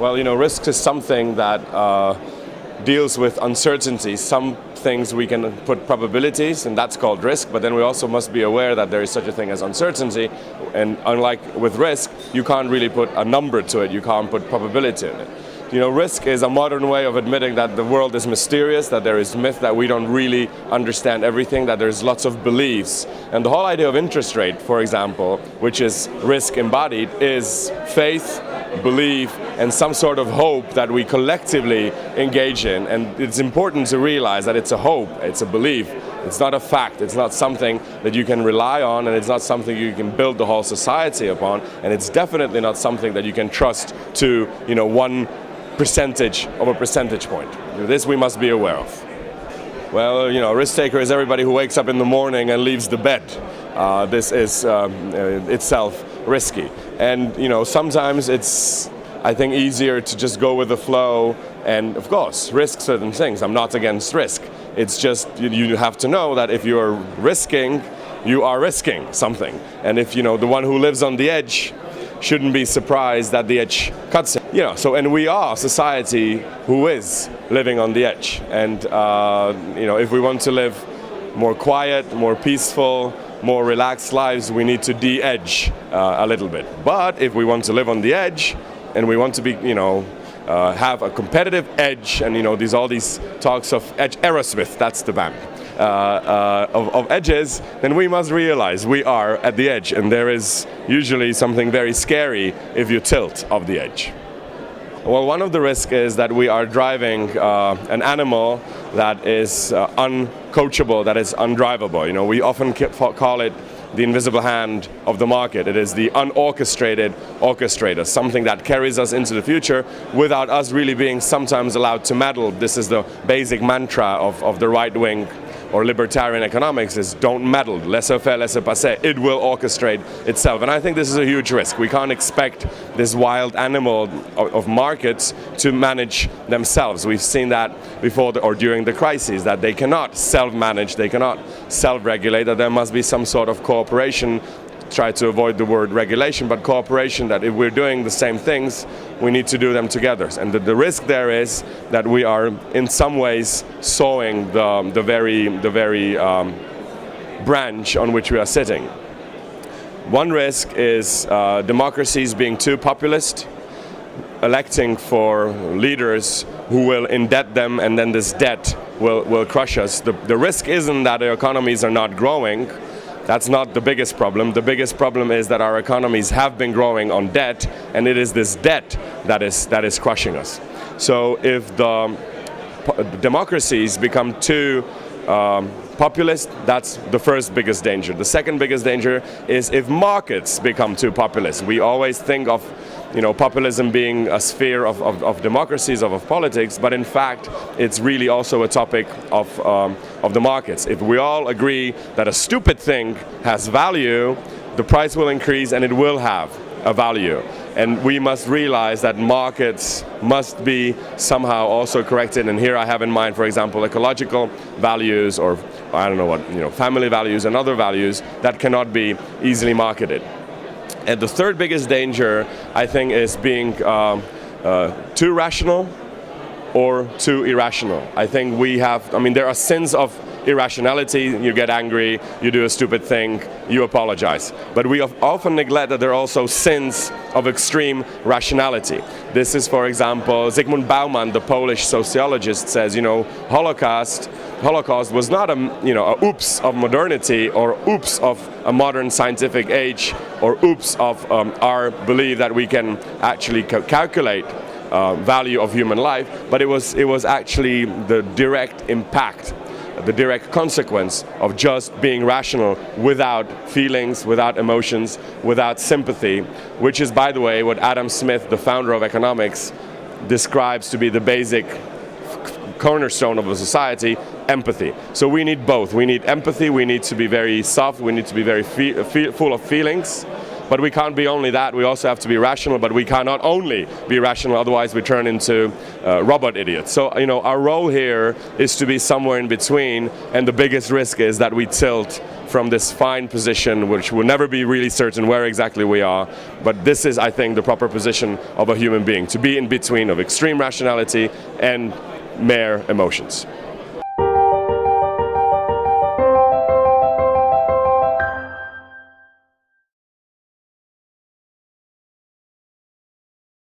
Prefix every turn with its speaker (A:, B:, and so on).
A: Well, risk is something that deals with uncertainty. Some things we can put probabilities, and that's called risk, but then we also must be aware that there is such a thing as uncertainty, and unlike with risk, you can't really put a number to it, you can't put probability in it. Risk is a modern way of admitting that the world is mysterious, that there is myth, that we don't really understand everything, that there's lots of beliefs. And the whole idea of interest rate, for example, which is risk embodied, is faith, belief, and some sort of hope that we collectively engage in. And it's important to realize that it's a hope, it's a belief. It's not a fact, it's not something that you can rely on, and it's not something you can build the whole society upon, and it's definitely not something that you can trust to, 1% of a percentage point. This we must be aware of. Well, a risk taker is everybody who wakes up in the morning and leaves the bed. This is itself risky. And, sometimes it's, I think, easier to just go with the flow and, of course, risk certain things. I'm not against risk. It's just you have to know that if you're risking, you are risking something. And if, the one who lives on the edge shouldn't be surprised that the edge cuts him. And we are a society who is living on the edge. And, if we want to live more quiet, more peaceful, more relaxed lives, we need to de-edge a little bit. But if we want to live on the edge, and we want to be, have a competitive edge, and all these talks of edge, Aerosmith, that's the band, of edges, then we must realize we are at the edge, and there is usually something very scary if you tilt off the edge. Well, one of the risks is that we are driving an animal that is uncoachable, that is undrivable. We often call it the invisible hand of the market. It is the unorchestrated orchestrator, something that carries us into the future without us really being sometimes allowed to meddle. This is the basic mantra of the right wing or libertarian economics, is don't meddle, laissez-faire, laissez-passer. It will orchestrate itself. And I think this is a huge risk. We can't expect this wild animal of markets to manage themselves. We've seen that before or during the crises, that they cannot self-manage, they cannot self-regulate, that there must be some sort of cooperation. Try to avoid the word regulation, but cooperation, that if we're doing the same things, we need to do them together. And the risk there is that we are in some ways sowing the very branch on which we are sitting. One risk is democracies being too populist, electing for leaders who will indebt them, and then this debt will crush us. The risk isn't that our economies are not growing. That's not the biggest problem. The biggest problem is that our economies have been growing on debt, and it is this debt that is crushing us. So if the democracies become too populist, that's the first biggest danger. The second biggest danger is if markets become too populist. We always think of populism being a sphere of democracies, of politics, but in fact it's really also a topic of the markets. If we all agree that a stupid thing has value, the price will increase and it will have a value. And we must realize that markets must be somehow also corrected. And here I have in mind, for example, ecological values, or I don't know what, family values and other values that cannot be easily marketed. And the third biggest danger, I think, is being too rational or too irrational. I think there are sins of irrationality. You get angry, you do a stupid thing, you apologize. But we often neglect that there are also sins of extreme rationality. This is, for example, Zygmunt Bauman, the Polish sociologist, says, Holocaust was not a oops of modernity, or oops of a modern scientific age, or oops of our belief that we can actually calculate value of human life, but it was actually the direct impact, the direct consequence of just being rational without feelings, without emotions, without sympathy, which is, by the way, what Adam Smith, the founder of economics, describes to be the basic cornerstone of a society: empathy. So we need both. We need empathy, we need to be very soft, we need to be very full of feelings, But we can't be only that. We also have to be rational, but we cannot only be rational, otherwise we turn into robot idiots. So, our role here is to be somewhere in between, and the biggest risk is that we tilt from this fine position, which will never be really certain where exactly we are. But this is, I think, the proper position of a human being, to be in between of extreme rationality and mere emotions.